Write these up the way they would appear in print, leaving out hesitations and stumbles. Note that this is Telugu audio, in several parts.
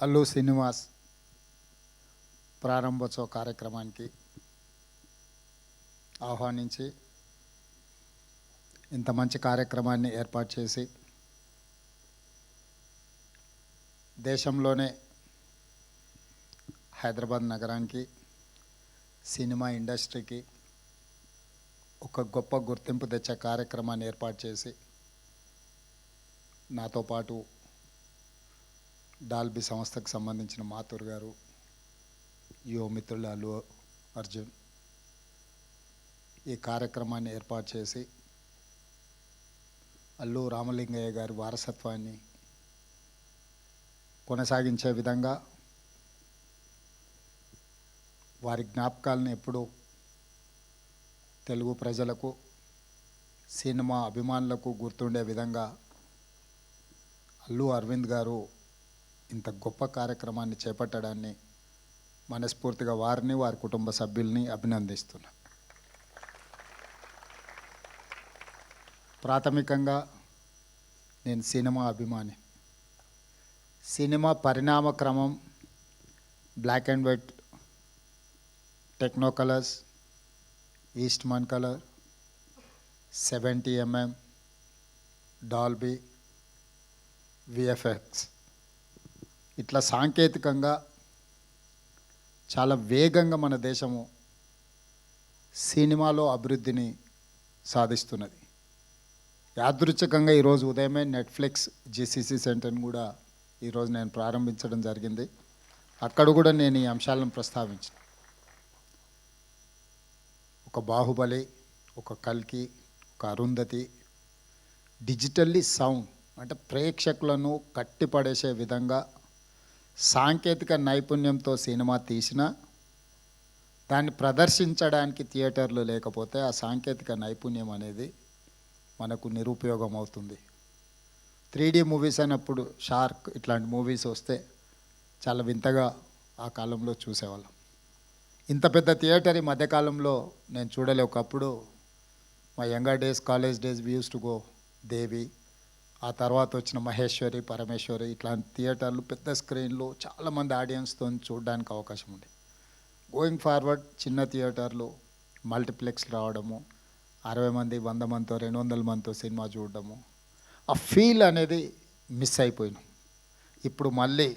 అల్లు శ్రీనివాస్ ప్రారంభోత్సవ కార్యక్రమానికి ఆహ్వానించి ఇంత మంచి కార్యక్రమాన్ని ఏర్పాటు చేసి దేశంలోనే హైదరాబాద్ నగరానికి సినిమా ఇండస్ట్రీకి ఒక గొప్ప గుర్తింపు తెచ్చే కార్యక్రమాన్ని ఏర్పాటు చేసి నాతో పాటు డాల్బీ సంస్థకు సంబంధించిన మాథూర్ గారు, యువ మిత్రులు అల్లు అర్జున్ ఈ కార్యక్రమాన్ని ఏర్పాటు చేసి అల్లు రామలింగయ్య గారి వారసత్వాన్ని కొనసాగించే విధంగా వారి జ్ఞాపకాలను ఎప్పుడూ తెలుగు ప్రజలకు, సినిమా అభిమానులకు గుర్తుండే విధంగా అల్లు అరవింద్ గారు ఇంత గొప్ప కార్యక్రమాన్ని చేపట్టడాన్ని మనస్ఫూర్తిగా వారిని, వారి కుటుంబ సభ్యుల్ని అభినందిస్తున్నాను. ప్రాథమికంగా నేను సినిమా అభిమాని. సినిమా పరిణామ క్రమం black and white, techno colours, Eastman colour, 70mm, Dolby, VFX ఇట్లా సాంకేతికంగా చాలా వేగంగా మన దేశము సినిమాలో అభివృద్ధిని సాధిస్తున్నది. యాదృచ్ఛికంగా ఈరోజు ఉదయమే నెట్ఫ్లిక్స్ జిసిసి సెంటర్ని కూడా ఈరోజు నేను ప్రారంభించడం జరిగింది. అక్కడ కూడా నేను ఈ అంశాలను ప్రస్తావించిన. ఒక బాహుబలి, ఒక కల్కి, ఒక అరుంధతి డిజిటల్లీ సౌండ్ అంటే ప్రేక్షకులను కట్టిపడేసే విధంగా సాంకేతిక నైపుణ్యంతో సినిమా తీసినా దాన్ని ప్రదర్శించడానికి థియేటర్లు లేకపోతే ఆ సాంకేతిక నైపుణ్యం అనేది మనకు నిరుపయోగం అవుతుంది. 3D మూవీస్ అయినప్పుడు షార్క్ ఇట్లాంటి మూవీస్ వస్తే చాలా వింతగా ఆ కాలంలో చూసేవాళ్ళం. ఇంత పెద్ద థియేటర్ ఈ మధ్యకాలంలో నేను చూడలే. ఒకప్పుడు మా younger days, college days we used to go Devi, ఆ తర్వాత వచ్చిన మహేశ్వరి, పరమేశ్వరి ఇట్లాంటి థియేటర్లు పెద్ద స్క్రీన్లు చాలామంది ఆడియన్స్తో చూడడానికి అవకాశం ఉంది. గోయింగ్ ఫార్వర్డ్ చిన్న థియేటర్లు, మల్టీప్లెక్స్ రావడము, 60 మంది, 100 మందితో, 200 మందితో సినిమా చూడడము, ఆ ఫీల్ అనేది మిస్ అయిపోయినాం. ఇప్పుడు మళ్ళీ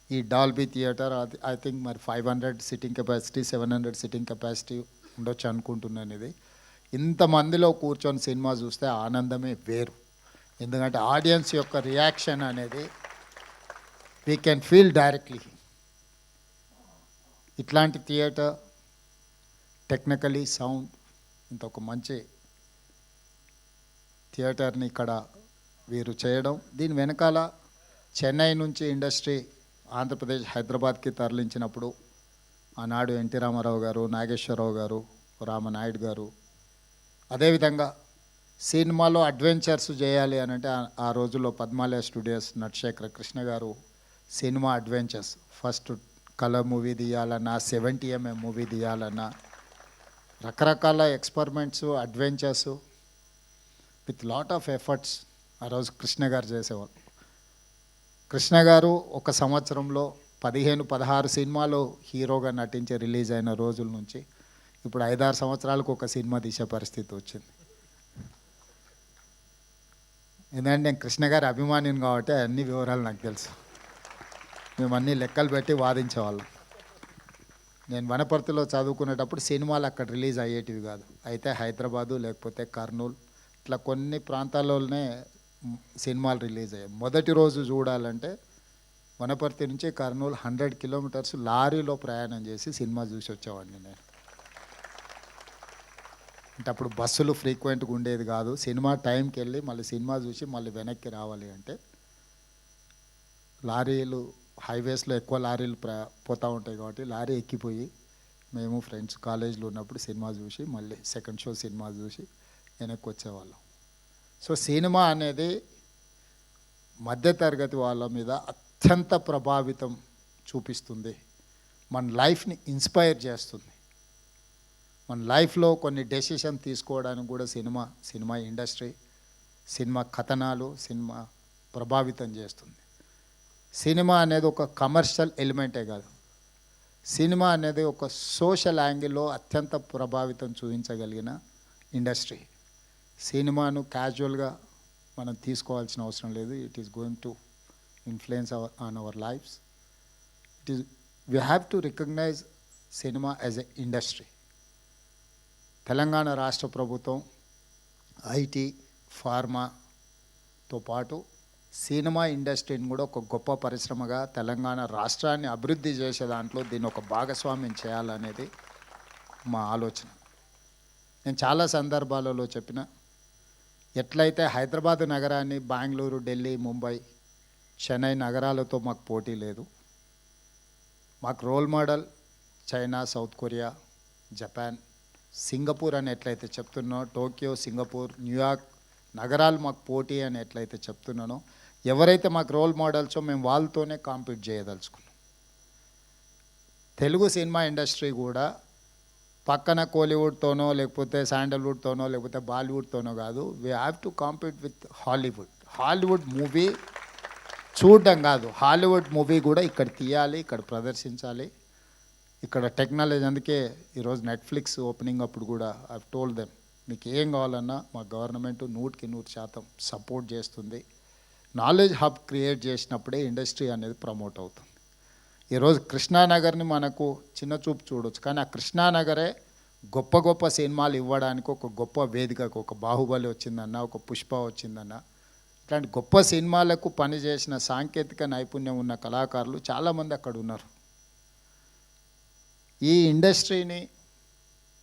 ఈ డాల్బీ థియేటర్ ఐ థింక్ మరి 500 సిట్టింగ్ కెపాసిటీ, 700 సిట్టింగ్ కెపాసిటీ ఉండొచ్చు అనుకుంటున్నాను. ఇది ఇంతమందిలో కూర్చొని సినిమా చూస్తే ఆనందమే వేరు. ఎందుకంటే ఆడియన్స్ యొక్క రియాక్షన్ అనేది వీ కెన్ ఫీల్ డైరెక్ట్లీ. ఇట్లాంటి థియేటర్ టెక్నికలీ సౌండ్ ఇంత ఒక మంచి థియేటర్ని ఇక్కడ వీరు చేయడం, దీని వెనకాల చెన్నై నుంచి ఇండస్ట్రీ ఆంధ్రప్రదేశ్ హైదరాబాద్కి తరలించినప్పుడు ఆనాడు ఎన్టీ రామారావు గారు, నాగేశ్వరరావు గారు, రామనాయుడు గారు, అదేవిధంగా సినిమాలో అడ్వెంచర్స్ చేయాలి అని అంటే ఆ రోజుల్లో పద్మాలయ స్టూడియోస్ నటశేఖర కృష్ణ గారు cinema adventures first colour movie తీయాలన్నా, 70mm మూవీ తీయాలన్నా రకరకాల experiments, adventures with lot of efforts ఆ రోజు కృష్ణ గారు చేసేవాళ్ళు. కృష్ణ గారు ఒక సంవత్సరంలో 15-16 సినిమాలు హీరోగా నటించి రిలీజ్ అయిన రోజుల నుంచి ఇప్పుడు 5-6 సంవత్సరాలకు ఒక సినిమా తీసే పరిస్థితి వచ్చింది. ఎందుకంటే నేను కృష్ణ గారి అభిమానిని కాబట్టి అన్ని వివరాలు నాకు తెలుసు. మేము అన్ని లెక్కలు పెట్టి వాదించేవాళ్ళం. నేను వనపర్తిలో చదువుకునేటప్పుడు సినిమాలు అక్కడ రిలీజ్ అయ్యేటివి కాదు. అయితే హైదరాబాదు లేకపోతే కర్నూలు ఇట్లా కొన్ని ప్రాంతాల్లోనే సినిమాలు రిలీజ్ అయ్యాయి. మొదటి రోజు చూడాలంటే వనపర్తి నుంచి కర్నూలు 100 కిలోమీటర్స్ లారీలో ప్రయాణం చేసి సినిమా చూసి వచ్చేవాడిని నేను. అంటే అప్పుడు బస్సులు ఫ్రీక్వెంట్గా ఉండేది కాదు. సినిమా టైంకి వెళ్ళి మళ్ళీ సినిమా చూసి మళ్ళీ వెనక్కి రావాలి అంటే లారీలు, హైవేస్లో ఎక్కువ లారీలు పోతూ ఉంటాయి కాబట్టి లారీ ఎక్కిపోయి మేము ఫ్రెండ్స్ కాలేజీలో ఉన్నప్పుడు సినిమా చూసి మళ్ళీ సెకండ్ షో సినిమా చూసి వెనక్కి వచ్చేవాళ్ళం. సో సినిమా అనేది మధ్యతరగతి వాళ్ళ మీద అత్యంత ప్రభావితం చూపిస్తుంది. మన లైఫ్ని ఇన్స్పైర్ చేస్తుంది. మన లైఫ్లో కొన్ని డెసిషన్ తీసుకోవడానికి కూడా సినిమా ఇండస్ట్రీ, సినిమా కథనాలు, సినిమా ప్రభావితం చేస్తుంది. సినిమా అనేది ఒక కమర్షియల్ ఎలిమెంటే కాదు, సినిమా అనేది ఒక సోషల్ యాంగిల్లో అత్యంత ప్రభావితం చూపించగలిగిన ఇండస్ట్రీ. సినిమాను క్యాజువల్గా మనం తీసుకోవాల్సిన అవసరం లేదు. It is going to influence on our lives. It is we have to recognise cinema as a industry. Telangana రాష్ట్ర ప్రభుత్వం ఐటీ, ఫార్మాతో పాటు సినిమా ఇండస్ట్రీని కూడా ఒక గొప్ప పరిశ్రమగా తెలంగాణ రాష్ట్రాన్ని అభివృద్ధి చేసే దాంట్లో దీన్ని ఒక భాగస్వామ్యం చేయాలనేది మా ఆలోచన. నేను చాలా సందర్భాలలో చెప్పిన, ఎట్లయితే హైదరాబాద్ నగరాన్ని బెంగళూరు, ఢిల్లీ, ముంబై, చెన్నై నగరాలతో మాకు పోటీ లేదు, మాకు role model China, South Korea, Japan, Singapore అని ఎట్లయితే చెప్తున్నో, టోక్యో, సింగపూర్, న్యూయార్క్ నగరాలు మాకు పోటీ అని ఎట్లయితే చెప్తున్నానో, ఎవరైతే మాకు రోల్ మోడల్సో మేము వాళ్ళతోనే కాంపీట్ చేయదలుచుకున్నాం. తెలుగు సినిమా ఇండస్ట్రీ కూడా పక్కన కోలీవుడ్తోనో లేకపోతే శాండల్వుడ్తోనో లేకపోతే బాలీవుడ్తోనో కాదు, we have to compete with Hollywood. Hollywood movie చూడడం కాదు, హాలీవుడ్ మూవీ కూడా ఇక్కడ తీయాలి, ఇక్కడ ప్రదర్శించాలి. ఇక్కడ టెక్నాలజీ, అందుకే ఈరోజు నెట్ఫ్లిక్స్ ఓపెనింగ్ అప్పుడు కూడా ఐ టోల్డ్ దెమ్, మీకు ఏం కావాలన్నా మా గవర్నమెంట్ 100% సపోర్ట్ చేస్తుంది. నాలెడ్జ్ హబ్ క్రియేట్ చేసినప్పుడే ఇండస్ట్రీ అనేది ప్రమోట్ అవుతుంది. ఈరోజు కృష్ణానగర్ని మనకు చిన్న చూపు చూడవచ్చు, కానీ ఆ కృష్ణానగరే గొప్ప గొప్ప సినిమాలు ఇవ్వడానికి ఒక గొప్ప వేదికకు, ఒక బాహుబలి వచ్చిందన్న, ఒక పుష్ప వచ్చిందన్న, ఇట్లాంటి గొప్ప సినిమాలకు పనిచేసిన సాంకేతిక నైపుణ్యం ఉన్న కళాకారులు చాలామంది అక్కడ ఉన్నారు. ఈ ఇండస్ట్రీని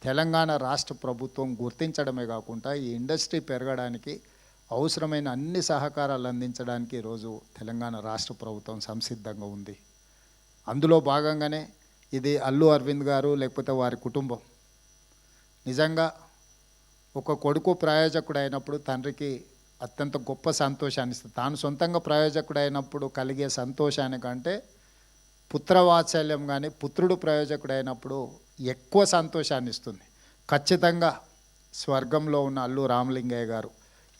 తెలంగాణ రాష్ట్ర ప్రభుత్వం గుర్తించడమే కాకుండా ఈ ఇండస్ట్రీ పెరగడానికి అవసరమైన అన్ని సహకారాలు అందించడానికి ఈరోజు తెలంగాణ రాష్ట్ర ప్రభుత్వం సంసిద్ధంగా ఉంది. అందులో భాగంగానే ఇది అల్లు అరవింద్ గారు లేకపోతే వారి కుటుంబం నిజంగా ఒక కొడుకు ప్రయోజకుడు అయినప్పుడు తండ్రికి అత్యంత గొప్ప సంతోషాన్ని ఇస్తుంది. తాను సొంతంగా ప్రయోజకుడు అయినప్పుడు కలిగే సంతోషానికంటే పుత్రవాత్సల్యం కానీ పుత్రుడు ప్రయోజకుడు అయినప్పుడు ఎక్కువ సంతోషాన్ని ఇస్తుంది. ఖచ్చితంగా స్వర్గంలో ఉన్న అల్లు రామలింగయ్య గారు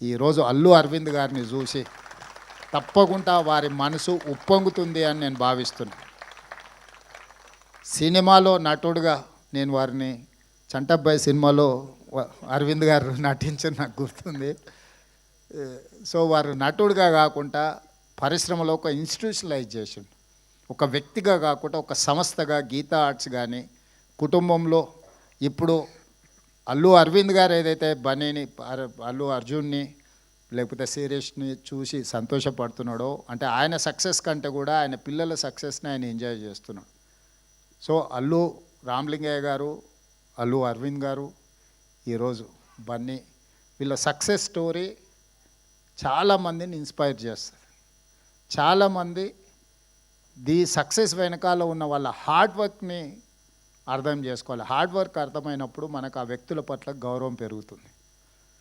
ఈరోజు అల్లు అరవింద్ గారిని చూసి తప్పకుండా వారి మనసు ఉప్పొంగుతుంది అని నేను భావిస్తున్నాను. సినిమాలో నటుడుగా నేను వారిని చంటబ్బాయి సినిమాలో అరవింద్ గారు నటించిన నాకు గుర్తుంది. సో వారు నటుడుగా కాకుండా పరిశ్రమలో ఒక ఇన్స్టిట్యూషనలైజేషన్, ఒక వ్యక్తిగా కాకుండా ఒక సంస్థగా గీతా ఆర్ట్స్ కానీ కుటుంబంలో ఇప్పుడు అల్లు అరవింద్ గారు ఏదైతే బన్నీని, అల్లు అర్జున్ని లేకపోతే శిరీష్ని చూసి సంతోషపడుతున్నాడో, అంటే ఆయన సక్సెస్ కంటే కూడా ఆయన పిల్లల సక్సెస్ని ఆయన ఎంజాయ్ చేస్తున్నాడు. సో అల్లు రామలింగయ్య గారు, అల్లు అరవింద్ గారు, ఈరోజు బన్నీ, వీళ్ళ సక్సెస్ స్టోరీ చాలామందిని ఇన్స్పైర్ చేస్తుంది. చాలామంది ది సక్సెస్ వెనకాల ఉన్న వాళ్ళ హార్డ్ వర్క్ని అర్థం చేసుకోవాలి. హార్డ్ వర్క్ అర్థమైనప్పుడు మనకు ఆ వ్యక్తుల పట్ల గౌరవం పెరుగుతుంది.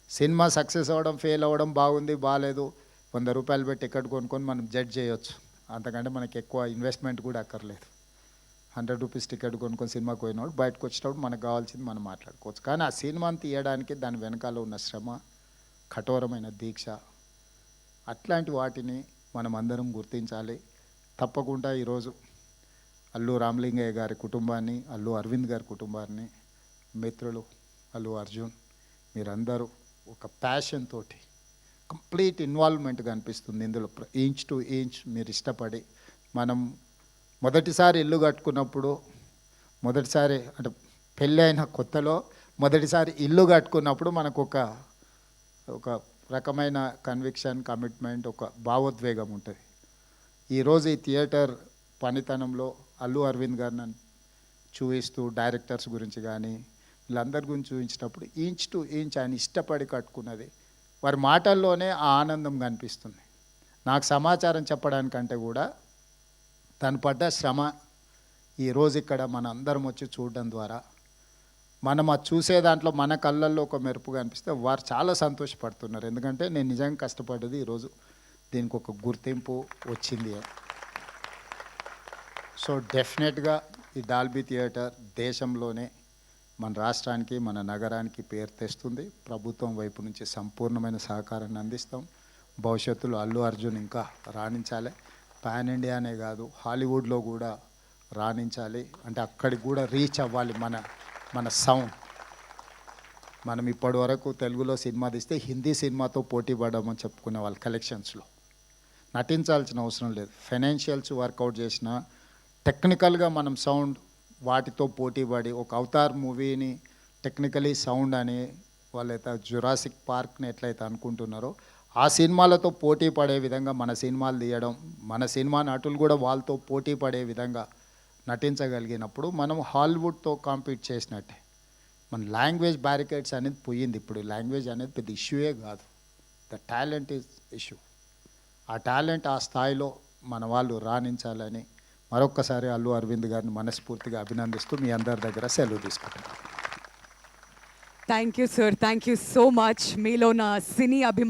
సినిమా సక్సెస్ అవ్వడం, ఫెయిల్ అవ్వడం, బాగుంది బాగాలేదు, 100 రూపాయలు పెట్టి టికెట్ కొనుక్కొని మనం జడ్జ్ చేయొచ్చు. అంతకంటే మనకి ఎక్కువ ఇన్వెస్ట్మెంట్ కూడా అక్కర్లేదు. 100 రూపీస్ టికెట్ కొనుక్కొని సినిమాకి పోయినప్పుడు బయటకు వచ్చేటప్పుడు మనకు కావాల్సింది మనం మాట్లాడుకోవచ్చు. కానీ ఆ సినిమాని తీయడానికి దాని వెనకాల ఉన్న శ్రమ, కఠోరమైన దీక్ష, అట్లాంటి వాటిని మనం అందరం గుర్తించాలి. తప్పకుండా ఈరోజు అల్లు రామలింగయ్య గారి కుటుంబాన్ని, అల్లు అరవింద్ గారి కుటుంబాన్ని, మిత్రులు అల్లు అర్జున్, మీరందరూ ఒక ప్యాషన్ తోటి కంప్లీట్ ఇన్వాల్వ్మెంట్గా అనిపిస్తుంది ఇందులో. ఇంచ్ టు ఇంచ్ మీరు ఇష్టపడి, మనం మొదటిసారి ఇల్లు కట్టుకున్నప్పుడు, మొదటిసారి అంటే పెళ్ళి అయిన కొత్తలో మొదటిసారి ఇల్లు కట్టుకున్నప్పుడు మనకు ఒక రకమైన కన్విక్షన్, కమిట్మెంట్, ఒక భావోద్వేగం ఉంటుంది. ఈరోజు ఈ థియేటర్ పనితనంలో అల్లు అరవింద్ గారిని చూపిస్తూ డైరెక్టర్స్ గురించి కానీ వీళ్ళందరి గురించి చూపించినప్పుడు ఇంచ్ టు ఇంచ్ ఆయన ఇష్టపడి కట్టుకున్నది వారి మాటల్లోనే ఆ ఆనందం కనిపిస్తుంది. నాకు సమాచారం చెప్పడానికంటే కూడా తను పడ్డ శ్రమ ఈరోజు ఇక్కడ మన అందరం వచ్చి చూడడం ద్వారా మనం అది చూసే దాంట్లో మన కళ్ళల్లో ఒక మెరుపు కనిపిస్తే వారు చాలా సంతోషపడుతున్నారు. ఎందుకంటే నేను నిజంగా కష్టపడ్డది ఈరోజు దీనికి ఒక గుర్తింపు వచ్చింది. సో డెఫినెట్గా ఈ డాల్బీ థియేటర్ దేశంలోనే మన రాష్ట్రానికి, మన నగరానికి పేరు తెస్తుంది. ప్రభుత్వం వైపు నుంచి సంపూర్ణమైన సహకారాన్ని అందిస్తాం. భవిష్యత్తులో అల్లు అర్జున్ ఇంకా రాణించాలి. పాన్ ఇండియానే కాదు హాలీవుడ్లో కూడా రాణించాలి, అంటే అక్కడికి కూడా రీచ్ అవ్వాలి మన సౌండ్. మనం ఇప్పటి వరకు తెలుగులో సినిమా తీస్తే హిందీ సినిమాతో పోటీ పడమని చెప్పుకునే వాళ్ళు కలెక్షన్స్లో. నటించాల్సిన అవసరం లేదు, ఫైనాన్షియల్స్ వర్కౌట్ చేసిన టెక్నికల్గా మనం సౌండ్ వాటితో పోటీ పడి ఒక అవతార్ మూవీని టెక్నికలీ సౌండ్ అని వాళ్ళైతే జురాసిక్ పార్క్ని ఎట్లయితే అనుకుంటున్నారో ఆ సినిమాలతో పోటీ పడే విధంగా మన సినిమాలు తీయడం, మన సినిమా నటులు కూడా వాళ్ళతో పోటీ పడే విధంగా నటించగలిగినప్పుడు మనం హాలీవుడ్తో కాంపీట్ చేసినట్టే. మన లాంగ్వేజ్ బ్యారికేడ్స్ అనేది పోయింది. ఇప్పుడు లాంగ్వేజ్ అనేది పెద్ద ఇష్యూయే కాదు, ద టాలెంట్ ఈజ్ ఇష్యూ. ఆ టాలెంట్ ఆ స్థాయిలో మన వాళ్ళు రాణించాలని మరొక్కసారి అల్లు అరవింద్ గారిని మనస్ఫూర్తిగా అభినందిస్తూ మీ అందరి దగ్గర సెలవు తీసుకుంటున్నాను. Thank you sir, thank you so much. మీలో నా సినీ అభిమానం